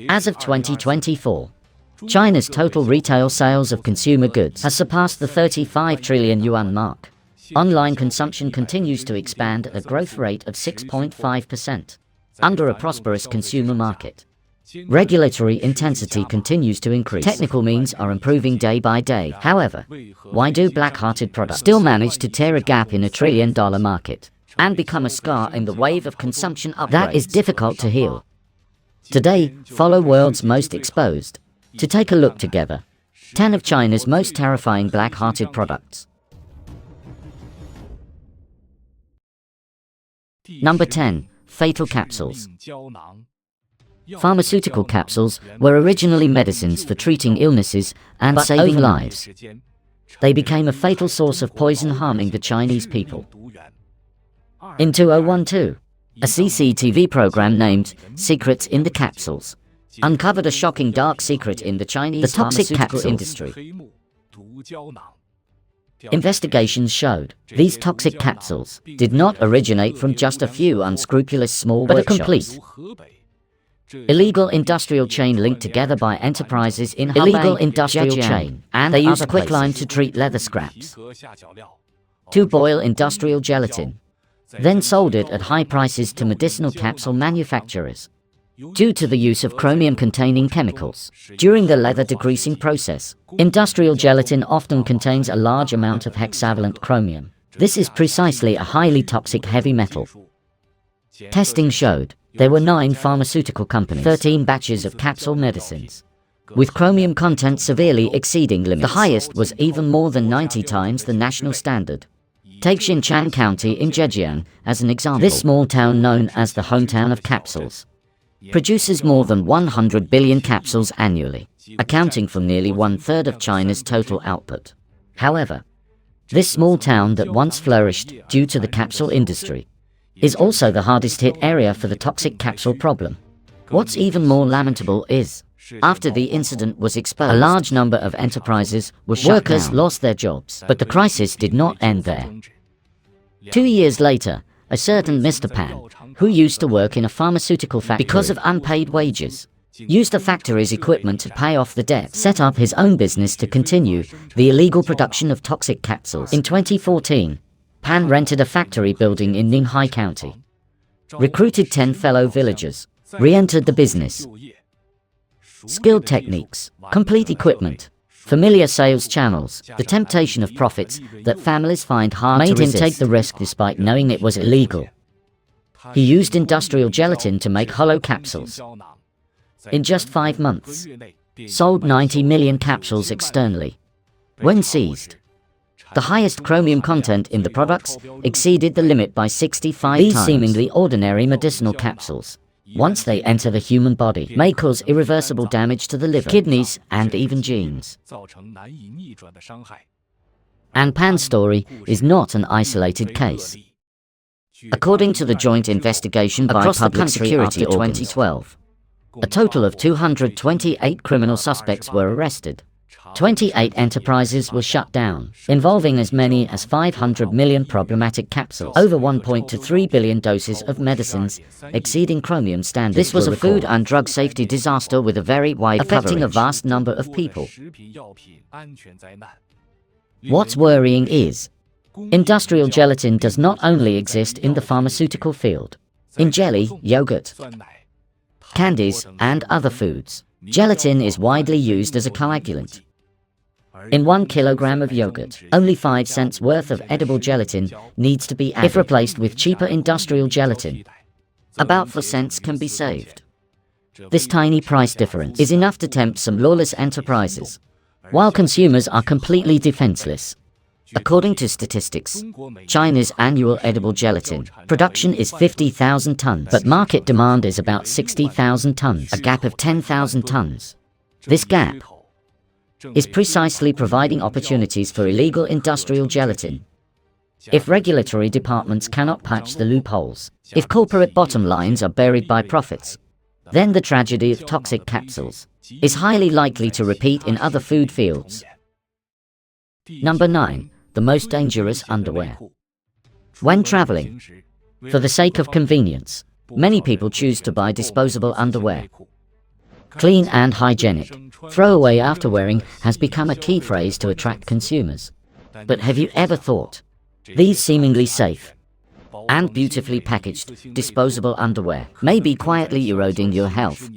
As of 2024, China's total retail sales of consumer goods has surpassed the 35 trillion yuan mark. Online consumption continues to expand at a growth rate of 6.5%, under a prosperous consumer market. Regulatory intensity continues to increase. Technical means are improving day by day. However, why do black-hearted products still manage to tear a gap in a trillion-dollar market and become a scar in the wave of consumption upgrades? That is difficult to heal. Today, follow world's most exposed. To take a look together, 10 of China's most terrifying black-hearted products. Number 10. Fatal capsules. Pharmaceutical capsules were originally medicines for treating illnesses and saving lives. They became a fatal source of poison harming the Chinese people. In 2012, a CCTV program named Secrets in the Capsules uncovered a shocking dark secret in the Chinese toxic capsule industry. Investigations showed these toxic capsules did not originate from just a few unscrupulous small workshops, but a complete illegal industrial chain linked together by enterprises in illegal industrial chain, and they used quicklime to treat leather scraps, to boil industrial gelatin, then sold it at high prices to medicinal capsule manufacturers. Due to the use of chromium-containing chemicals during the leather degreasing process, industrial gelatin often contains a large amount of hexavalent chromium. This is precisely a highly toxic heavy metal. Testing showed there were 9 pharmaceutical companies, 13 batches of capsule medicines, with chromium content severely exceeding limits. The highest was even more than 90 times the national standard. Take Xinjiang County in Zhejiang as an example. This small town, known as the hometown of capsules, produces more than 100 billion capsules annually, accounting for nearly 1/3 of China's total output. However, this small town that once flourished due to the capsule industry is also the hardest hit area for the toxic capsule problem. What's even more lamentable is, after the incident was exposed, a large number of enterprises were shut down. Workers lost their jobs, but the crisis did not end there. 2 years later, a certain Mr. Pan, who used to work in a pharmaceutical factory because of unpaid wages, used the factory's equipment to pay off the debt, set up his own business to continue the illegal production of toxic capsules. In 2014, Pan rented a factory building in Ninghai County, recruited 10 fellow villagers, re-entered the business. Skilled techniques, complete equipment, familiar sales channels, the temptation of profits that families find hard to resist made him take the risk despite knowing it was illegal. He used industrial gelatin to make hollow capsules. In just 5 months, sold 90 million capsules externally. When seized, the highest chromium content in the products exceeded the limit by 65 times. These seemingly ordinary medicinal capsules, once they enter the human body, may cause irreversible damage to the liver, kidneys, and even genes. And Pan's story is not an isolated case. According to the joint investigation by Public Security after 2012, a total of 228 criminal suspects were arrested. 28 enterprises were shut down, involving as many as 500 million problematic capsules, over 1.23 billion doses of medicines exceeding chromium standards. This was a food and drug safety disaster with a very wide coverage, affecting a vast number of people. What's worrying is, industrial gelatin does not only exist in the pharmaceutical field. In jelly, yogurt, candies, and other foods, gelatin is widely used as a coagulant. In 1 kilogram of yogurt, only 5 cents worth of edible gelatin needs to be added. If replaced with cheaper industrial gelatin, about 4 cents can be saved. This tiny price difference is enough to tempt some lawless enterprises, while consumers are completely defenseless. According to statistics, China's annual edible gelatin production is 50,000 tons, but market demand is about 60,000 tons, a gap of 10,000 tons. This gap is precisely providing opportunities for illegal industrial gelatin. If regulatory departments cannot patch the loopholes, if corporate bottom lines are buried by profits, then the tragedy of toxic capsules is highly likely to repeat in other food fields. Number 9. The most dangerous underwear. When traveling, for the sake of convenience, many people choose to buy disposable underwear. Clean and hygienic. Throwaway after wearing has become a key phrase to attract consumers. But have you ever thought? These seemingly safe and beautifully packaged disposable underwear may be quietly eroding your health.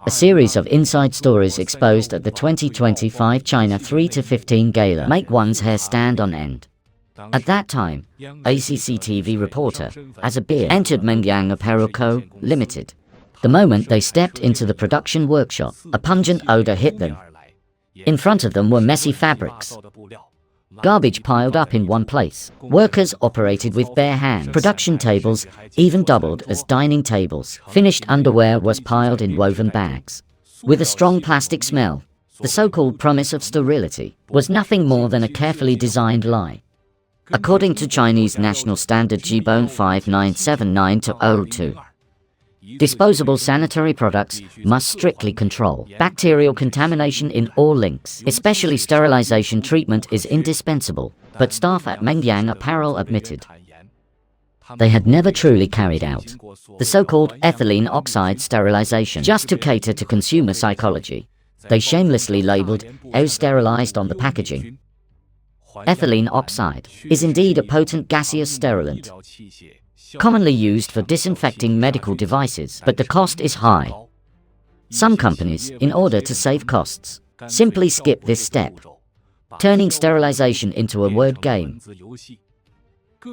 A series of inside stories exposed at the 2025 China 3-15 Gala make one's hair stand on end. At that time, a CCTV reporter, as a beer, entered Mengyang Apparel Co., Limited. The moment they stepped into the production workshop, a pungent odor hit them. In front of them were messy fabrics, garbage piled up in one place. Workers operated with bare hands. Production tables even doubled as dining tables. Finished underwear was piled in woven bags. With a strong plastic smell, the so-called promise of sterility was nothing more than a carefully designed lie. According to Chinese National Standard G-Bone 5979-02, disposable sanitary products must strictly control bacterial contamination in all links. Especially sterilization treatment is indispensable, but staff at Mengyang Apparel admitted they had never truly carried out the so-called ethylene oxide sterilization. Just to cater to consumer psychology, they shamelessly labeled "O sterilized" on the packaging. Ethylene oxide is indeed a potent gaseous sterilant, commonly used for disinfecting medical devices, but the cost is high. Some companies, in order to save costs, simply skip this step, turning sterilization into a word game.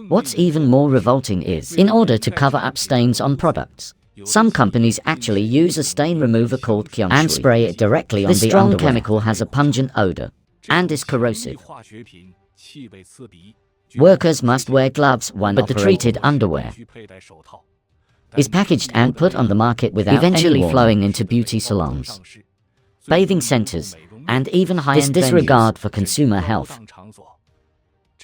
What's even more revolting is, in order to cover up stains on products, some companies actually use a stain remover called Kyungshui and spray it directly on the underwear. This strong chemical has a pungent odor and is corrosive. Workers must wear gloves when but the treated underwear is packaged and put on the market without eventually flowing into beauty salons, bathing centers, and even high-end venues. This disregard for consumer health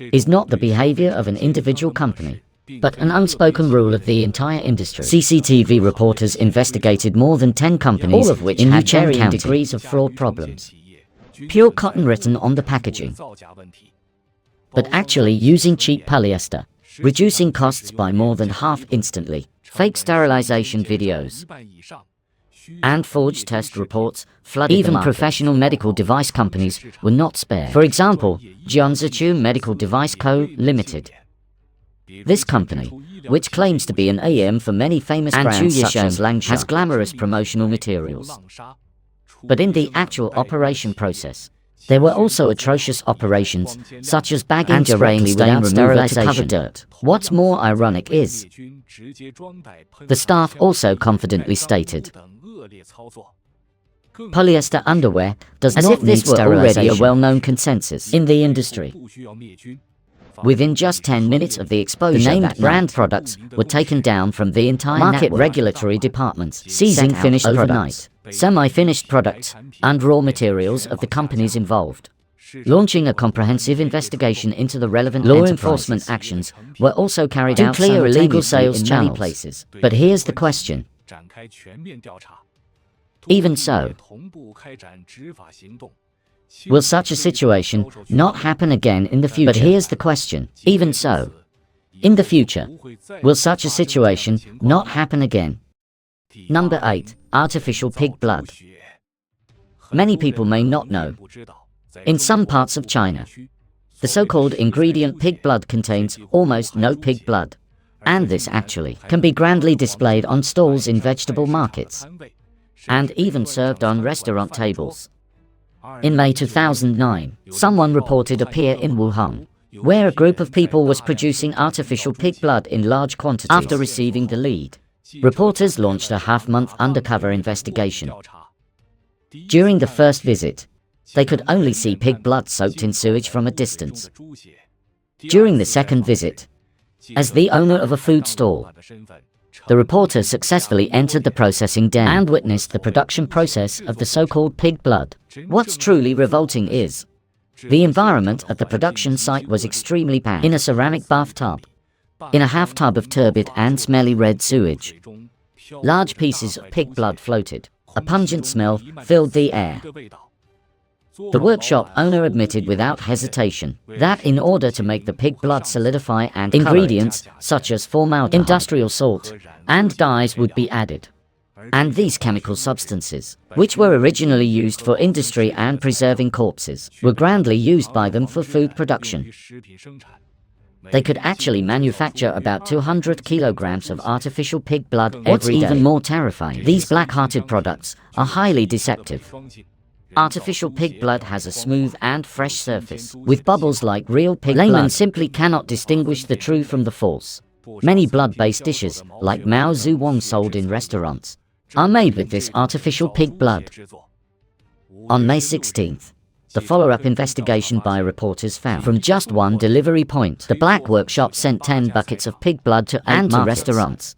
is not the behavior of an individual company, but an unspoken rule of the entire industry. CCTV reporters investigated more than 10 companies, all of which had varying degrees of fraud problems. Pure cotton written on the packaging, but actually using cheap polyester, reducing costs by more than half instantly. Fake sterilization videos and forged test reports flooded even professional medical device companies were not spared. For example, Jianzhichu Medical Device Co., Limited. This company, which claims to be an AM for many famous brands such as Langsha, has glamorous promotional materials. But in the actual operation process, there were also atrocious operations, such as bagging and spraying stain remover to cover dirt. What's more ironic is, the staff also confidently stated, polyester underwear does not need sterilization. As if this were already a well-known consensus in the industry. Within just 10 minutes of the exposure, the named brand products were taken down from the entire market regulatory departments, seizing finished products, semi-finished products, and raw materials of the companies involved. Launching a comprehensive investigation into the relevant law enforcement actions were also carried out to clear illegal sales in many places. But here's the question. Even so, will such a situation not happen again in the future? But here's the question. Even so, in the future, will such a situation not happen again? Number 8. Artificial pig blood. Many people may not know, in some parts of China, the so-called ingredient pig blood contains almost no pig blood, and this actually can be grandly displayed on stalls in vegetable markets, and even served on restaurant tables. In May 2009, someone reported a pier in Wuhan, where a group of people was producing artificial pig blood in large quantities. After receiving the lead, reporters launched a half-month undercover investigation. During the first visit, they could only see pig blood soaked in sewage from a distance. During the second visit, as the owner of a food stall, the reporter successfully entered the processing den and witnessed the production process of the so-called pig blood. What's truly revolting is, the environment at the production site was extremely bad. In a ceramic bathtub, in a half-tub of turbid and smelly red sewage, large pieces of pig blood floated. A pungent smell filled the air. The workshop owner admitted without hesitation that in order to make the pig blood solidify and ingredients such as formaldehyde, industrial salt, and dyes would be added. And these chemical substances, which were originally used for industry and preserving corpses, were grandly used by them for food production. They could actually manufacture about 200 kilograms of artificial pig blood every day. What's even more terrifying, these black-hearted products are highly deceptive. Artificial pig blood has a smooth and fresh surface, with bubbles like real pig blood. Laymen simply cannot distinguish the true from the false. Many blood-based dishes, like Mao Zhu Wong sold in restaurants, are made with this artificial pig blood. On May 16th, the follow-up investigation by reporters found, from just one delivery point, the black workshop sent 10 buckets of pig blood to 8 restaurants.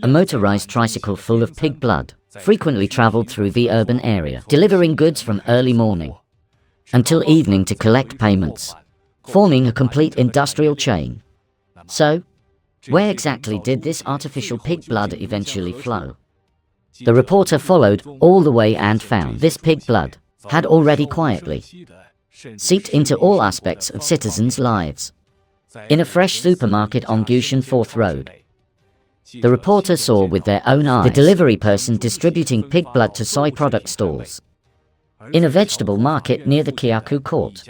A motorized tricycle full of pig blood frequently traveled through the urban area, delivering goods from early morning until evening to collect payments, forming a complete industrial chain. So, where exactly did this artificial pig blood eventually flow? The reporter followed all the way and found this pig blood had already quietly seeped into all aspects of citizens' lives. In a fresh supermarket on Gushan 4th Road, the reporter saw with their own eyes the delivery person distributing pig blood to soy product stalls. In a vegetable market near the Kiaku Court,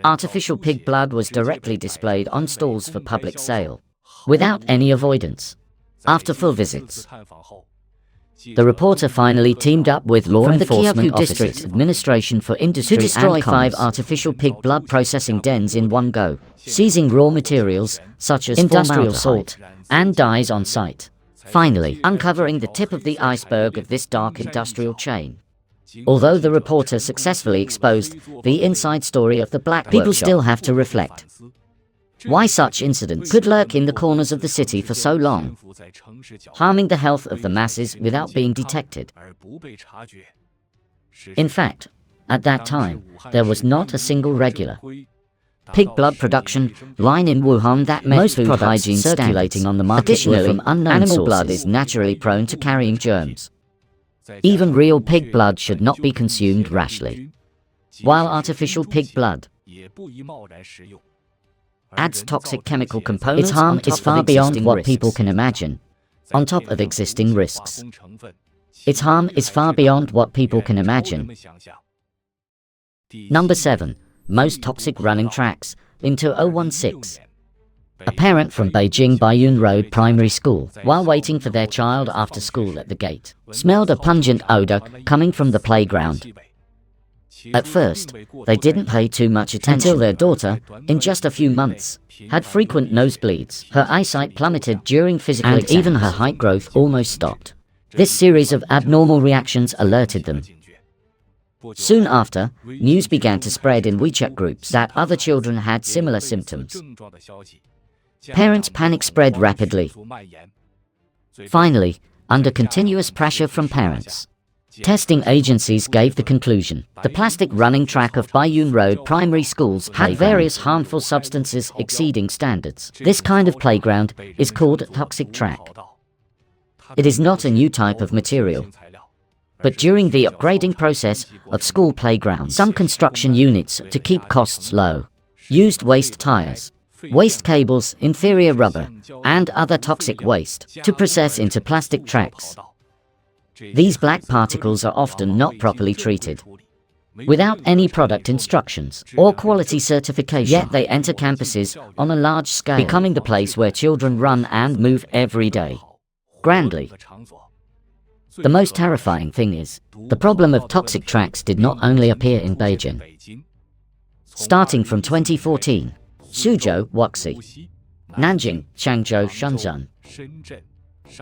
artificial pig blood was directly displayed on stalls for public sale, without any avoidance. After full visits, the reporter finally teamed up with law enforcement District Administration for Industry to destroy 5 artificial pig blood processing dens in one go, seizing raw materials such as industrial salt and dyes on site, finally uncovering the tip of the iceberg of this dark industrial chain. Although the reporter successfully exposed the inside story of the black people workshop, still have to reflect why such incidents could lurk in the corners of the city for so long, harming the health of the masses without being detected. In fact, at that time, there was not a single regular pig blood production line in Wuhan that met most food hygiene circulating on the market. Additionally, from unknown animal sources. Blood is naturally prone to carrying germs. Even real pig blood should not be consumed rashly, while artificial pig blood adds toxic chemical components. Its harm is far beyond what people can imagine, on top of existing risks. Its harm is far beyond what people can imagine. Number 7. Most toxic running tracks in 2016. A parent from Beijing Baiyun Road Primary School, while waiting for their child after school at the gate, smelled a pungent odor coming from the playground. At first, they didn't pay too much attention until their daughter, in just a few months, had frequent nosebleeds. Her eyesight plummeted during physical exams, and even her height growth almost stopped. This series of abnormal reactions alerted them. Soon after, news began to spread in WeChat groups that other children had similar symptoms. Parents' panic spread rapidly. Finally, under continuous pressure from parents, testing agencies gave the conclusion: the plastic running track of Baiyun Road primary schools had various harmful substances exceeding standards. This kind of playground is called a toxic track. It is not a new type of material, but during the upgrading process of school playgrounds, some construction units, to keep costs low, used waste tires, waste cables, inferior rubber, and other toxic waste to process into plastic tracks. These black particles are often not properly treated, without any product instructions or quality certification. Yet they enter campuses on a large scale, becoming the place where children run and move every day, grandly. The most terrifying thing is, the problem of toxic tracks did not only appear in Beijing. Starting from 2014, Suzhou, Wuxi, Nanjing, Changzhou, Shenzhen,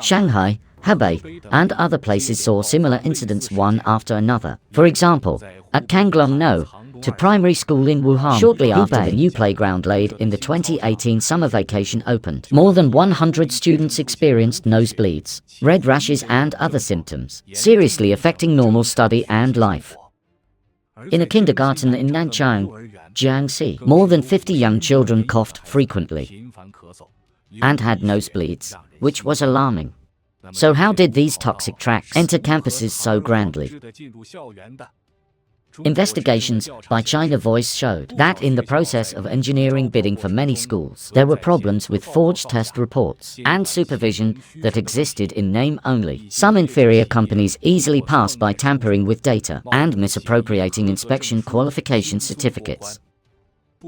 Shanghai, Hebei, and other places saw similar incidents one after another. For example, at Kanglong-no, to primary school in Wuhan, shortly after the new playground laid in the 2018 summer vacation opened, more than 100 students experienced nosebleeds, red rashes and other symptoms, seriously affecting normal study and life. In a kindergarten in Nanchang, Jiangxi, more than 50 young children coughed frequently and had nosebleeds, which was alarming. So how did these toxic tracks enter campuses so grandly? Investigations by China Voice showed that in the process of engineering bidding for many schools, there were problems with forged test reports and supervision that existed in name only. Some inferior companies easily passed by tampering with data and misappropriating inspection qualification certificates.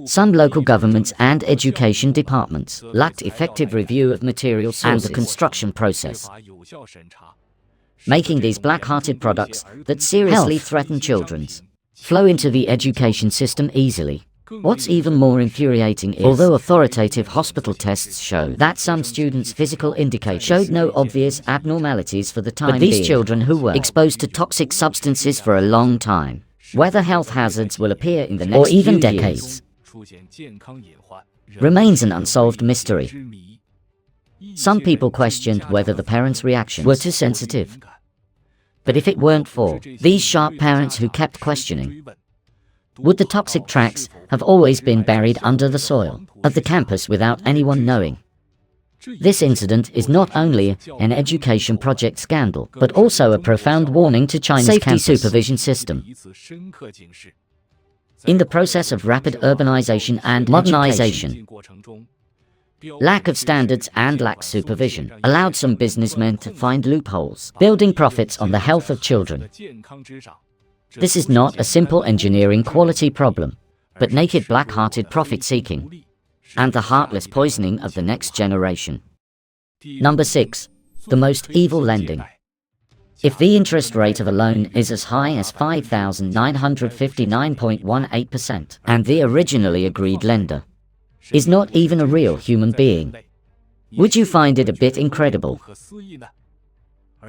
Some local governments and education departments lacked effective review of material sources and the construction process, making these black-hearted products that seriously threaten children's flow into the education system easily. What's even more infuriating is, although authoritative hospital tests show that some students' physical indicators showed no obvious abnormalities for the time being, these children who were exposed to toxic substances for a long time, whether health hazards will appear in the next or even decades, remains an unsolved mystery. Some people questioned whether the parents' reactions were too sensitive. But if it weren't for these sharp parents who kept questioning, would the toxic tracks have always been buried under the soil of the campus without anyone knowing? This incident is not only an education project scandal, but also a profound warning to China's safety supervision system. In the process of rapid urbanization and modernization, lack of standards and lax supervision allowed some businessmen to find loopholes, building profits on the health of children. This is not a simple engineering quality problem, but naked black-hearted profit-seeking and the heartless poisoning of the next generation. Number 6. The most evil lending. If the interest rate of a loan is as high as 5,959.18%, and the originally agreed lender is not even a real human being, would you find it a bit incredible?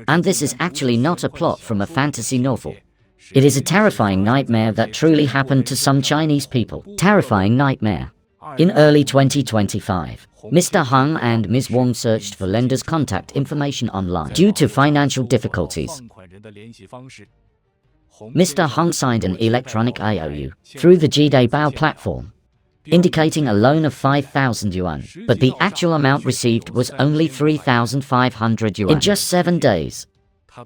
And this is actually not a plot from a fantasy novel. It is a terrifying nightmare that truly happened to some Chinese people. Terrifying nightmare. In early 2025, Mr. Hung and Ms. Wong searched for lenders' contact information online due to financial difficulties. Mr. Hung signed an electronic IOU through the Jidaibao platform, indicating a loan of 5,000 yuan, but the actual amount received was only 3,500 yuan. In just 7 days,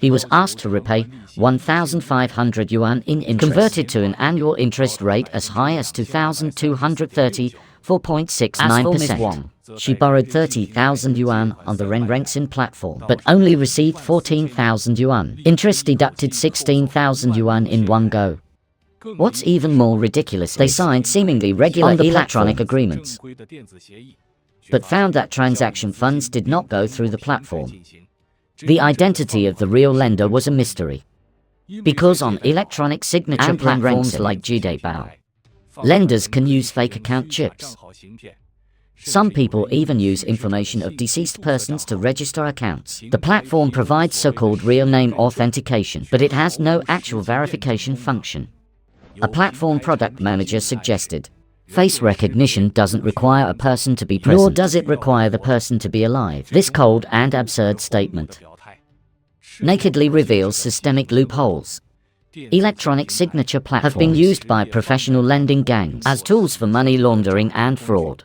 he was asked to repay 1,500 yuan in interest, converted to an annual interest rate as high as 2,234.69%. She borrowed 30,000 yuan on the Renrenxin platform, but only received 14,000 yuan. Interest deducted 16,000 yuan in one go. What's even more ridiculous, they signed seemingly regular electronic agreements, but found that transaction funds did not go through the platform. The identity of the real lender was a mystery, because on electronic signature platforms like Jidaibao, lenders can use fake account chips. Some people even use information of deceased persons to register accounts. The platform provides so-called real name authentication, but it has no actual verification function. A platform product manager suggested, face recognition doesn't require a person to be present, nor does it require the person to be alive. This cold and absurd statement nakedly reveals systemic loopholes. Electronic signature platforms have been used by professional lending gangs as tools for money laundering and fraud.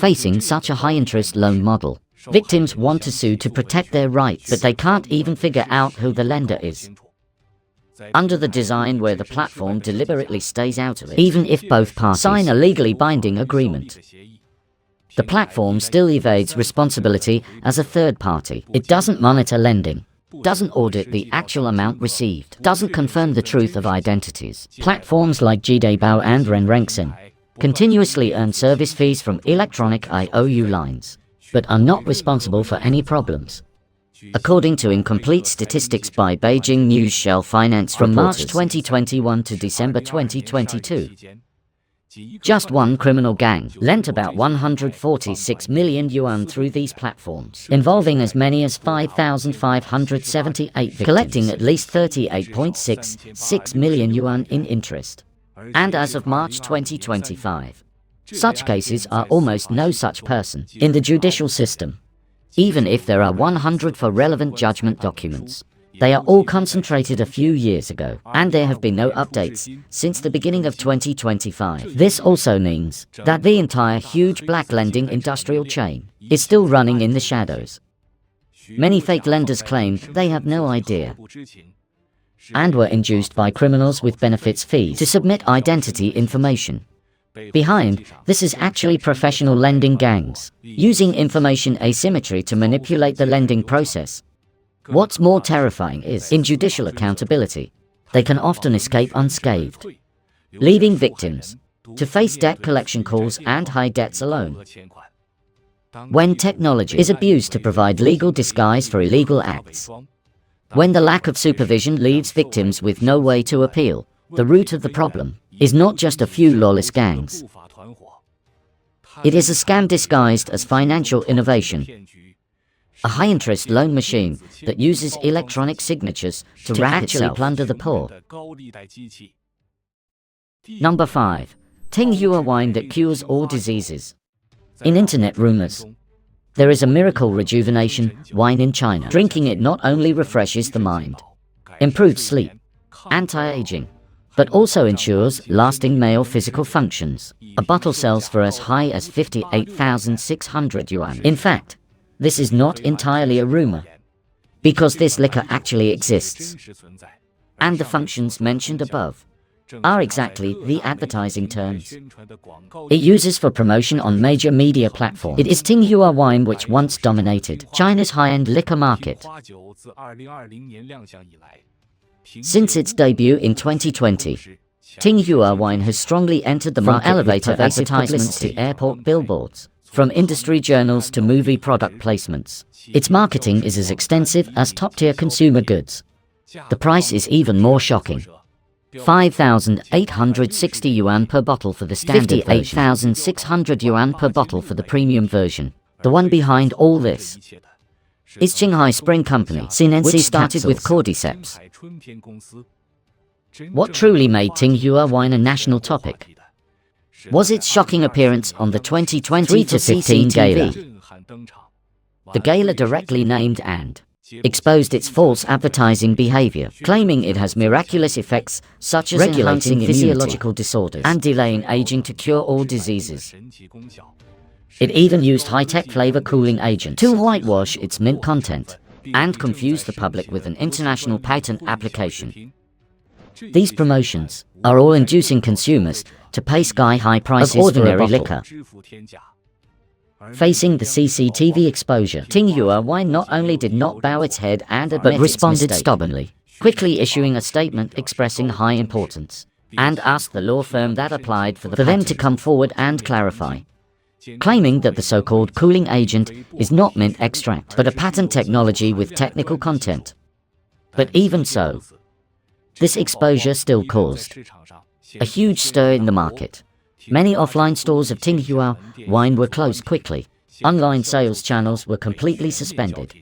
Facing such a high-interest loan model, victims want to sue to protect their rights, but they can't even figure out who the lender is. Under the design where the platform deliberately stays out of it, even if both parties sign a legally binding agreement, the platform still evades responsibility as a third party. It doesn't monitor lending, doesn't audit the actual amount received, doesn't confirm the truth of identities. Platforms like Jidaibao and Renrenxin continuously earn service fees from electronic IOU lines, but are not responsible for any problems. According to incomplete statistics by Beijing News Shell Finance from March 2021 to December 2022, just one criminal gang lent about 146 million yuan through these platforms, involving as many as 5,578 victims, collecting at least 38.66 million yuan in interest. And as of March 2025, such cases are almost no such person in the judicial system. Even if there are 100 for relevant judgment documents, they are all concentrated a few years ago, and there have been no updates since the beginning of 2025. This also means that the entire huge black lending industrial chain is still running in the shadows. Many fake lenders claim they have no idea and were induced by criminals with benefits fees to submit identity information. Behind this is actually professional lending gangs, using information asymmetry to manipulate the lending process. What's more terrifying is, in judicial accountability, they can often escape unscathed, leaving victims to face debt collection calls and high debts alone. When technology is abused to provide legal disguise for illegal acts, when the lack of supervision leaves victims with no way to appeal, the root of the problem is not just a few lawless gangs. It is a scam disguised as financial innovation, a high-interest loan machine that uses electronic signatures to actually plunder the poor. Number 5. Tinghua wine that cures all diseases. In internet rumors, there is a miracle rejuvenation wine in China. Drinking it not only refreshes the mind, improves sleep, anti-aging, but also ensures lasting male physical functions. A bottle sells for as high as 58,600 yuan. In fact, this is not entirely a rumor, because this liquor actually exists, and the functions mentioned above are exactly the advertising terms it uses for promotion on major media platforms. It is Tinghua wine which once dominated China's high-end liquor market. Since its debut in 2020, Tinghua wine has strongly entered the market, from elevator advertisements to airport billboards, from industry journals to movie product placements. Its marketing is as extensive as top-tier consumer goods. The price is even more shocking. 5,860 yuan per bottle for the standard version, 58,600 yuan per bottle for the premium version. The one behind all this is Qinghai Spring Company, which started with cordyceps. What truly made Tinghua wine a national topic was its shocking appearance on the 2020-15 gala. The gala directly named and exposed its false advertising behavior, claiming it has miraculous effects such as regulating physiological disorders and delaying aging to cure all diseases. It even used high-tech flavor cooling agent to whitewash its mint content and confuse the public with an international patent application. These promotions are all inducing consumers to pay sky-high prices of ordinary liquor. Facing the CCTV exposure, Tinghua wine not only did not bow its head and admit but responded stubbornly, quickly issuing a statement expressing high importance, and asked the law firm that applied for them to come forward and clarify, claiming that the so-called cooling agent is not mint extract, but a patent technology with technical content. But even so, this exposure still caused a huge stir in the market. Many offline stores of Tinghua wine were closed quickly. Online sales channels were completely suspended.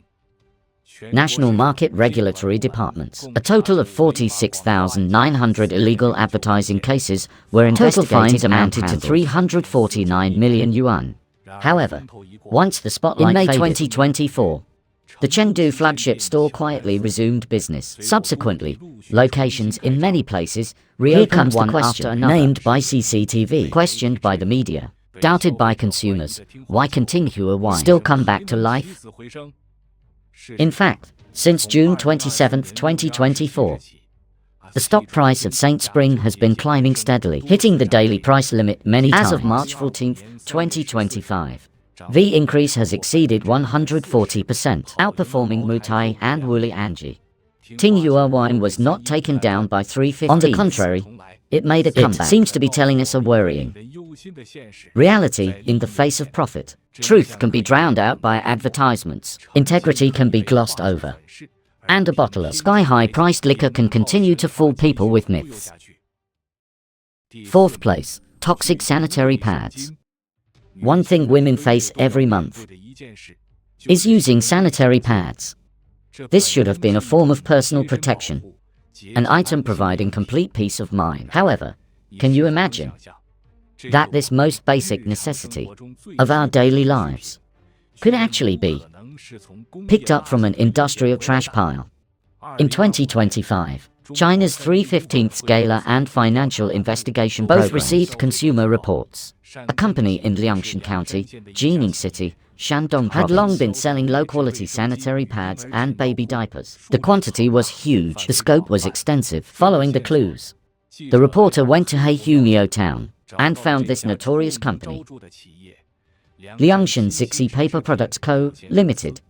National market regulatory departments, a total of 46,900 illegal advertising cases were investigated. Total fines amounted to 349 million yuan. However, once the spotlight faded, in May 2024, the Chengdu flagship store quietly resumed business. Subsequently, locations in many places reopened one after another. Named by CCTV, questioned by the media, doubted by consumers. Why can Tinghua wine still come back to life? In fact, since June 27, 2024, the stock price of Saint Spring has been climbing steadily, hitting the daily price limit many times. As of March 14, 2025, the increase has exceeded 140%, outperforming Mutai and Wuli Anji. Tinghua wine was not taken down by 3/15. On the contrary, it made a comeback. It seems to be telling us a worrying reality in the face of profit. Truth can be drowned out by advertisements. Integrity can be glossed over. And a bottle of sky-high priced liquor can continue to fool people with myths. 4th place, toxic sanitary pads. One thing women face every month is using sanitary pads. This should have been a form of personal protection, an item providing complete peace of mind. However, can you imagine that this most basic necessity of our daily lives could actually be picked up from an industrial trash pile? In 2025, China's 3/15 Gala and Financial Investigation both received consumer reports. A company in Liangshan County, Jining City, Shandong had long been selling low-quality sanitary pads and baby diapers. The quantity was huge, the scope was extensive. Following the clues, the reporter went to Heihumio town and found this notorious company, Liangshan Zixi Paper Products Co., Limited.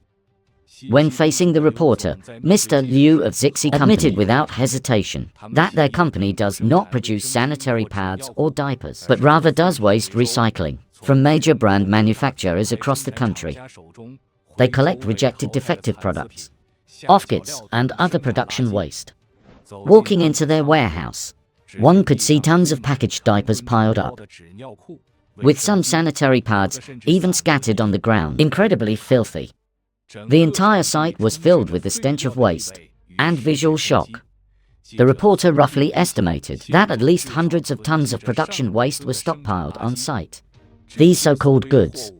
When facing the reporter, Mr. Liu of Zixi admitted without hesitation that their company does not produce sanitary pads or diapers, but rather does waste recycling from major brand manufacturers across the country. They collect rejected defective products, offkits, and other production waste. Walking into their warehouse, one could see tons of packaged diapers piled up, with some sanitary pads even scattered on the ground, incredibly filthy. The entire site was filled with the stench of waste and visual shock. The reporter roughly estimated that at least hundreds of tons of production waste were stockpiled on site. These so-called goods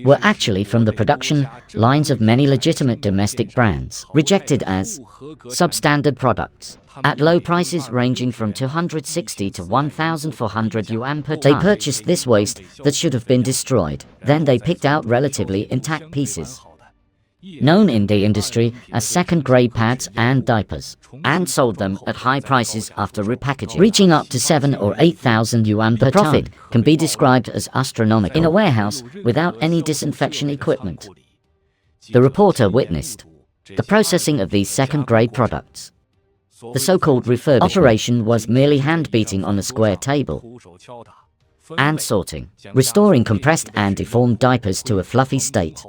were actually from the production lines of many legitimate domestic brands, rejected as substandard products, at low prices ranging from 260 to 1,400 yuan per ton. They purchased this waste that should have been destroyed. Then they picked out relatively intact pieces, known in the industry as second-grade pads and diapers, and sold them at high prices after repackaging, reaching up to 7,000 or 8,000 yuan per ton. Profit can be described as astronomical. In a warehouse without any disinfection equipment, the reporter witnessed the processing of these second-grade products. The so-called refurbishment operation was merely hand-beating on a square table and sorting, restoring compressed and deformed diapers to a fluffy state,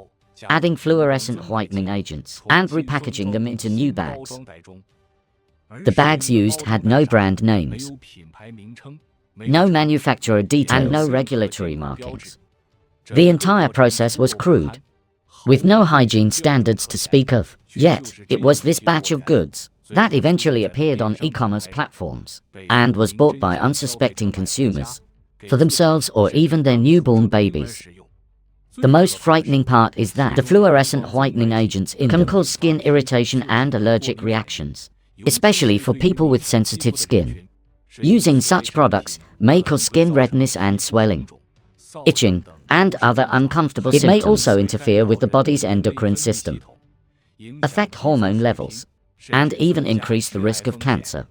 adding fluorescent whitening agents, and repackaging them into new bags. The bags used had no brand names, no manufacturer details, and no regulatory markings. The entire process was crude, with no hygiene standards to speak of. Yet, it was this batch of goods that eventually appeared on e-commerce platforms and was bought by unsuspecting consumers for themselves or even their newborn babies. The most frightening part is that the fluorescent whitening agents can cause skin irritation and allergic reactions, especially for people with sensitive skin. Using such products may cause skin redness and swelling, itching, and other uncomfortable symptoms. It may also interfere with the body's endocrine system, affect hormone levels, and even increase the risk of cancer.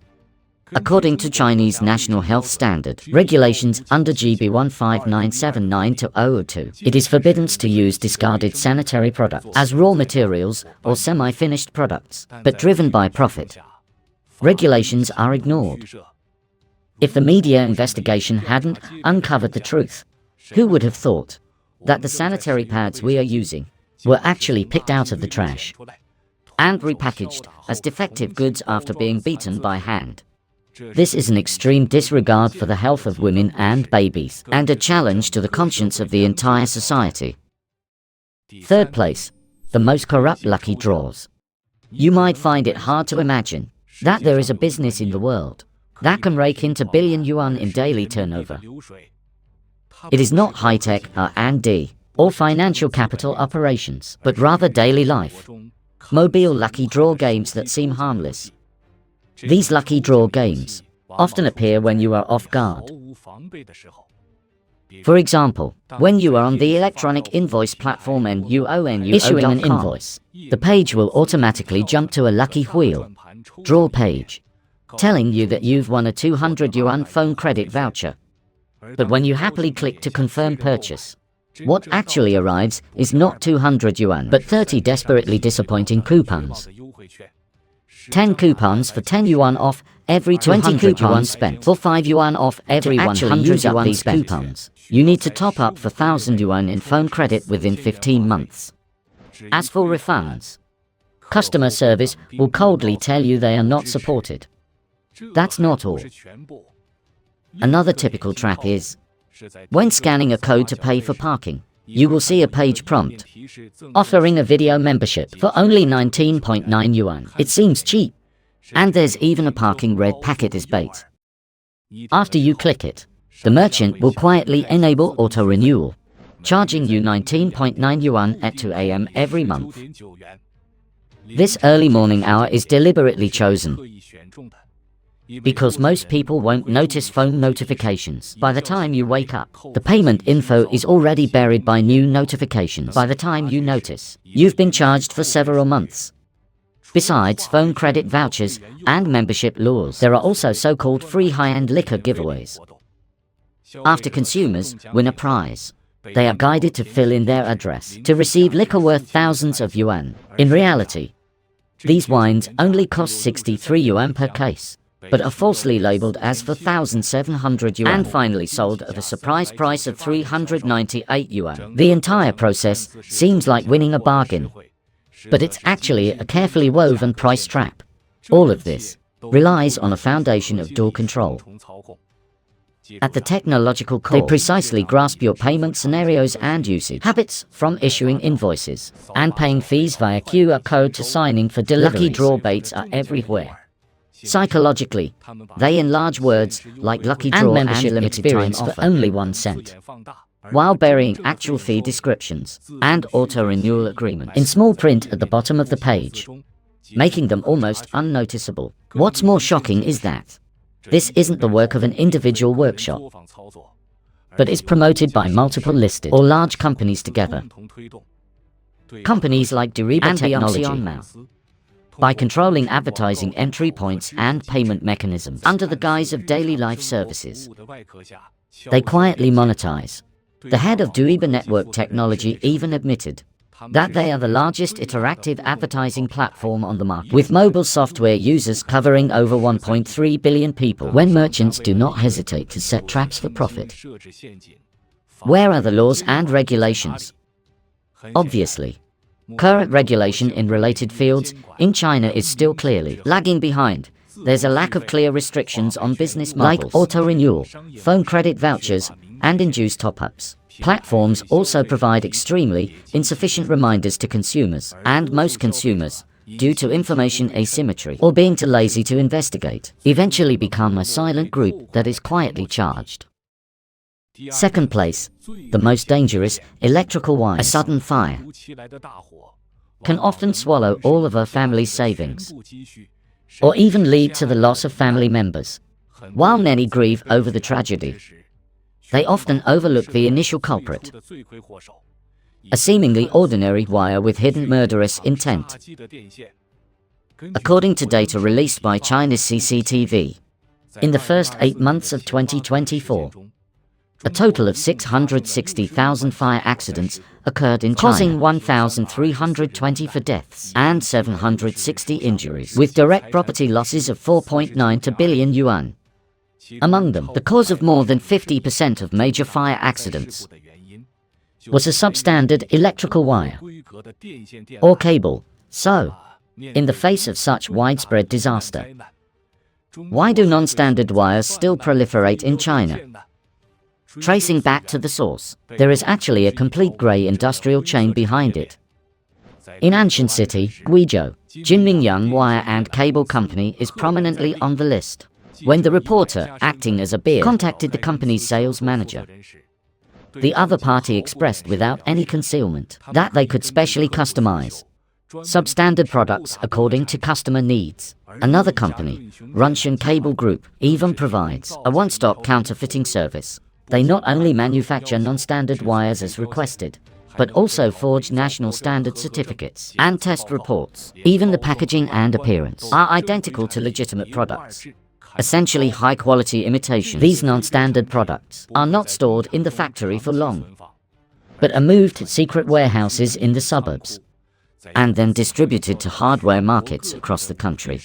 According to Chinese National Health Standard regulations under GB 15979-002, it is forbidden to use discarded sanitary products as raw materials or semi-finished products, but driven by profit, regulations are ignored. If the media investigation hadn't uncovered the truth, who would have thought that the sanitary pads we are using were actually picked out of the trash and repackaged as defective goods after being beaten by hand? This is an extreme disregard for the health of women and babies, and a challenge to the conscience of the entire society. Third place, the most corrupt lucky draws. You might find it hard to imagine that there is a business in the world that can rake in billion yuan in daily turnover. It is not high-tech R&D or financial capital operations, but rather daily life, mobile lucky draw games that seem harmless. These lucky draw games often appear when you are off guard. For example, when you are on the electronic invoice platform and issuing an invoice, the page will automatically jump to a lucky wheel draw page, telling you that you've won a 200 yuan phone credit voucher. But when you happily click to confirm purchase, what actually arrives is not 200 yuan, but 30 desperately disappointing coupons. 10 coupons for 10 yuan off every 20 coupons spent, for 5 yuan off every 100 yuan spent. Coupons, you need to top up for 1,000 yuan in phone credit within 15 months. As for refunds, customer service will coldly tell you they are not supported. That's not all. Another typical trap is, when scanning a code to pay for parking, you will see a page prompt offering a video membership for only 19.9 yuan. It seems cheap, and there's even a parking red packet as bait. After you click it, the merchant will quietly enable auto-renewal, charging you 19.9 yuan at 2 AM every month. This early morning hour is deliberately chosen. because most people won't notice phone notifications. By the time you wake up, the payment info is already buried by new notifications. By the time you notice, you've been charged for several months. Besides phone credit vouchers and membership laws, there are also so-called free high-end liquor giveaways. After consumers win a prize, they are guided to fill in their address to receive liquor worth thousands of yuan. In reality, these wines only cost 63 yuan per case, but are falsely labeled as for 1,700 yuan and finally sold at a surprise price of 398 yuan. The entire process seems like winning a bargain, but it's actually a carefully woven price trap. All of this relies on a foundation of dual control. At the technological core, they precisely grasp your payment scenarios and usage habits, from issuing invoices and paying fees via QR code to signing for deliveries. Lucky draw baits are everywhere. Psychologically, they enlarge words like lucky draw and membership limited time for only 1 cent, while burying actual fee descriptions and auto-renewal agreements in small print at the bottom of the page, making them almost unnoticeable. What's more shocking is that this isn't the work of an individual workshop, but is promoted by multiple listed or large companies together. Companies like Deriba Technology, by controlling advertising entry points and payment mechanisms under the guise of daily life services, they quietly monetize. The head of Deriba Network Technology even admitted that they are the largest interactive advertising platform on the market, with mobile software users covering over 1.3 billion people. When merchants do not hesitate to set traps for profit, where are the laws and regulations? Obviously, current regulation in related fields in China is still clearly lagging behind. There's a lack of clear restrictions on business models like auto-renewal, phone credit vouchers, and induced top-ups. Platforms also provide extremely insufficient reminders to consumers, and most consumers, due to information asymmetry or being too lazy to investigate, eventually become a silent group that is quietly charged. Second place, the most dangerous, electrical wires. A sudden fire can often swallow all of a family's savings, or even lead to the loss of family members. While many grieve over the tragedy, they often overlook the initial culprit, a seemingly ordinary wire with hidden murderous intent. According to data released by China's CCTV, in the first 8 months of 2024, a total of 660,000 fire accidents occurred in China, causing 1,324 deaths and 760 injuries, with direct property losses of 4.9 billion yuan. Among them, the cause of more than 50% of major fire accidents was a substandard electrical wire or cable. So, in the face of such widespread disaster, why do non-standard wires still proliferate in China? Tracing back to the source, there is actually a complete grey industrial chain behind it. In ancient city, Guizhou, Jinmingyang Wire and Cable Company is prominently on the list. When the reporter, acting as a beer, contacted the company's sales manager, the other party expressed without any concealment that they could specially customize substandard products according to customer needs. Another company, Runshan Cable Group, even provides a one-stop counterfeiting service. They not only manufacture non-standard wires as requested, but also forge national standard certificates and test reports. Even the packaging and appearance are identical to legitimate products, essentially high-quality imitation. These non-standard products are not stored in the factory for long, but are moved to secret warehouses in the suburbs, and then distributed to hardware markets across the country.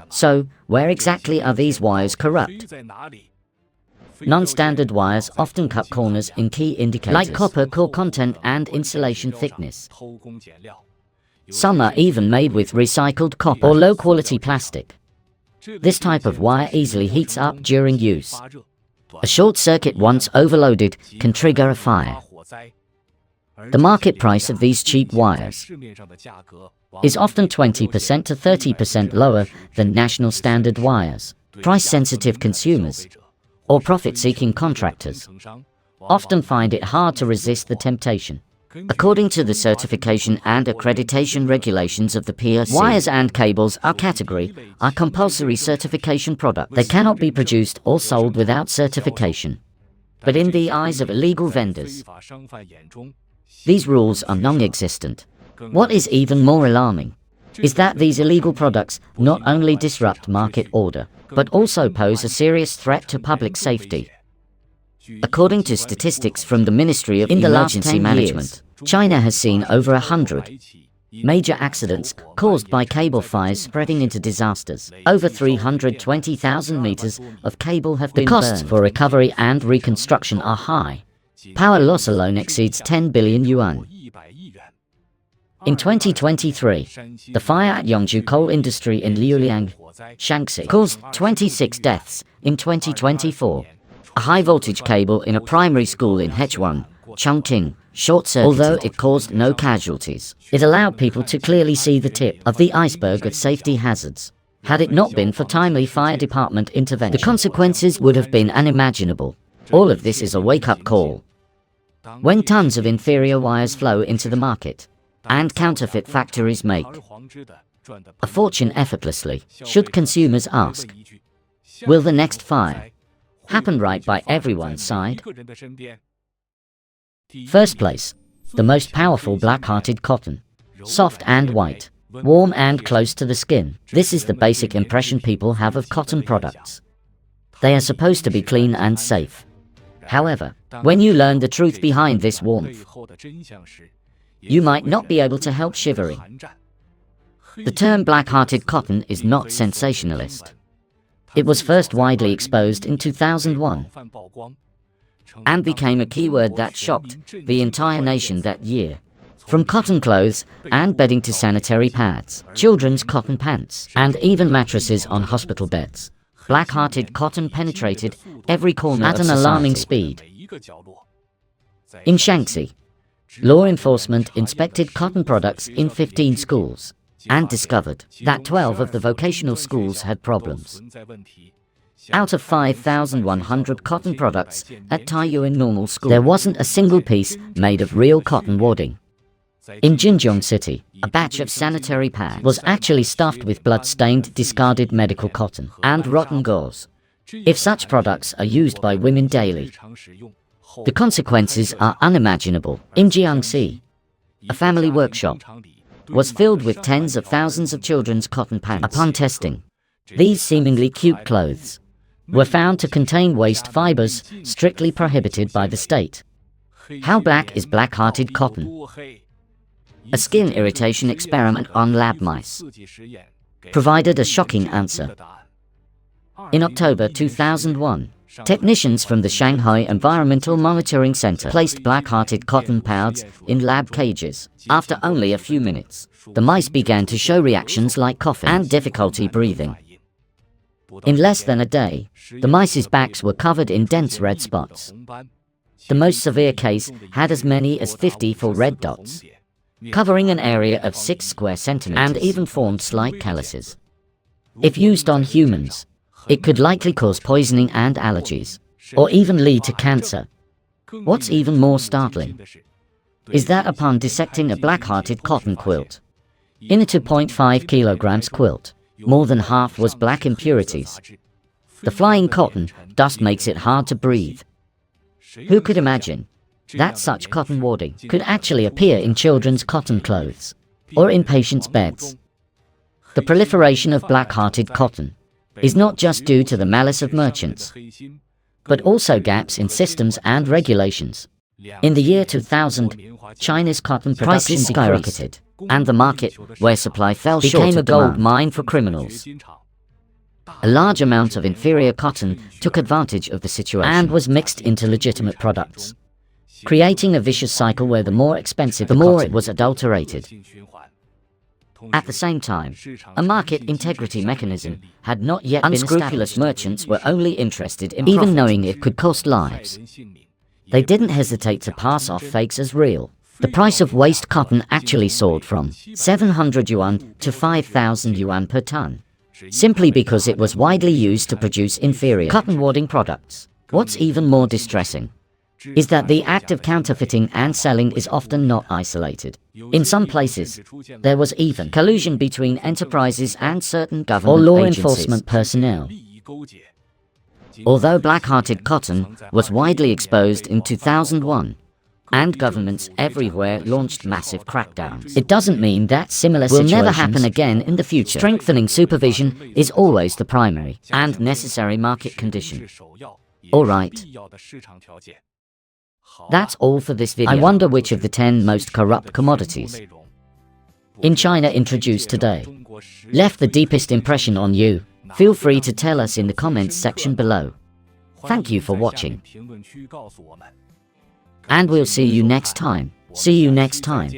So, where exactly are these wires corrupt? Non-standard wires often cut corners in key indicators like copper core content and insulation thickness. Some are even made with recycled copper or low-quality plastic. This type of wire easily heats up during use. A short circuit once overloaded can trigger a fire. The market price of these cheap wires is often 20% to 30% lower than national standard wires. Price-sensitive consumers or profit-seeking contractors often find it hard to resist the temptation. According to the certification and accreditation regulations of the PRC, wires and cables are compulsory certification products. They cannot be produced or sold without certification. But in the eyes of illegal vendors, these rules are non-existent. What is even more alarming is that these illegal products not only disrupt market order, but also pose a serious threat to public safety. According to statistics from the Ministry of Emergency Management, China has seen over 100 major accidents caused by cable fires spreading into disasters. Over 320,000 meters of cable have been burned. The costs for recovery and reconstruction are high. Power loss alone exceeds 10 billion yuan. In 2023, the fire at Yongju Coal Industry in Liuliang, Shaanxi, caused 26 deaths. In 2024, a high-voltage cable in a primary school in Hechuan, Chongqing, short-circuited. Although it caused no casualties, it allowed people to clearly see the tip of the iceberg of safety hazards. Had it not been for timely fire department intervention, the consequences would have been unimaginable. All of this is a wake-up call. When tons of inferior wires flow into the market, and counterfeit factories make a fortune effortlessly, should consumers ask, will the next fire happen right by everyone's side? First place, the most powerful black-hearted cotton. Soft and white, warm and close to the skin. This is the basic impression people have of cotton products. They are supposed to be clean and safe. However, when you learn the truth behind this warmth, you might not be able to help shivering. The term black-hearted cotton is not sensationalist. It was first widely exposed in 2001 and became a keyword that shocked the entire nation that year. From cotton clothes and bedding to sanitary pads, children's cotton pants, and even mattresses on hospital beds, black-hearted cotton penetrated every corner at an alarming speed. In Shaanxi, law enforcement inspected cotton products in 15 schools and discovered that 12 of the vocational schools had problems. Out of 5,100 cotton products at Taiyuan Normal School, there wasn't a single piece made of real cotton wadding. In Jinjiang City, a batch of sanitary pads was actually stuffed with blood-stained discarded medical cotton and rotten gauze. If such products are used by women daily, the consequences are unimaginable. In Jiangxi, a family workshop was filled with tens of thousands of children's cotton pants. Upon testing, these seemingly cute clothes were found to contain waste fibers strictly prohibited by the state. How black is black-hearted cotton? A skin irritation experiment on lab mice provided a shocking answer. In October 2001, technicians from the Shanghai Environmental Monitoring Center placed black-hearted cotton pads in lab cages. After only a few minutes, the mice began to show reactions like coughing and difficulty breathing. In less than a day, the mice's backs were covered in dense red spots. The most severe case had as many as 54 red dots, covering an area of 6 square centimeters, and even formed slight calluses. If used on humans, it could likely cause poisoning and allergies, or even lead to cancer. What's even more startling is that upon dissecting a black-hearted cotton quilt, in a 2.5 kilograms quilt, more than half was black impurities. The flying cotton dust makes it hard to breathe. Who could imagine that such cotton wadding could actually appear in children's cotton clothes or in patients' beds? The proliferation of black-hearted cotton is not just due to the malice of merchants, but also gaps in systems and regulations. In the year 2000, China's cotton prices skyrocketed, and the market, where supply fell short, became a gold mine for criminals. A large amount of inferior cotton took advantage of the situation and was mixed into legitimate products, creating a vicious cycle where the more expensive the more it was adulterated. At the same time, a market integrity mechanism had not yet been established. Unscrupulous merchants were only interested in profit, even knowing it could cost lives. They didn't hesitate to pass off fakes as real. The price of waste cotton actually soared from 700 yuan to 5,000 yuan per ton, simply because it was widely used to produce inferior cotton wadding products. What's even more distressing is that the act of counterfeiting and selling is often not isolated. In some places, there was even collusion between enterprises and certain government or law enforcement personnel. Although black-hearted cotton was widely exposed in 2001, and governments everywhere launched massive crackdowns, it doesn't mean that similar situations will never happen again in the future. Strengthening supervision is always the primary and necessary market condition. Alright. That's all for this video. I wonder which of the 10 most corrupt commodities in China introduced today left the deepest impression on you. Feel free to tell us in the comments section below. Thank you for watching. And we'll see you next time. See you next time.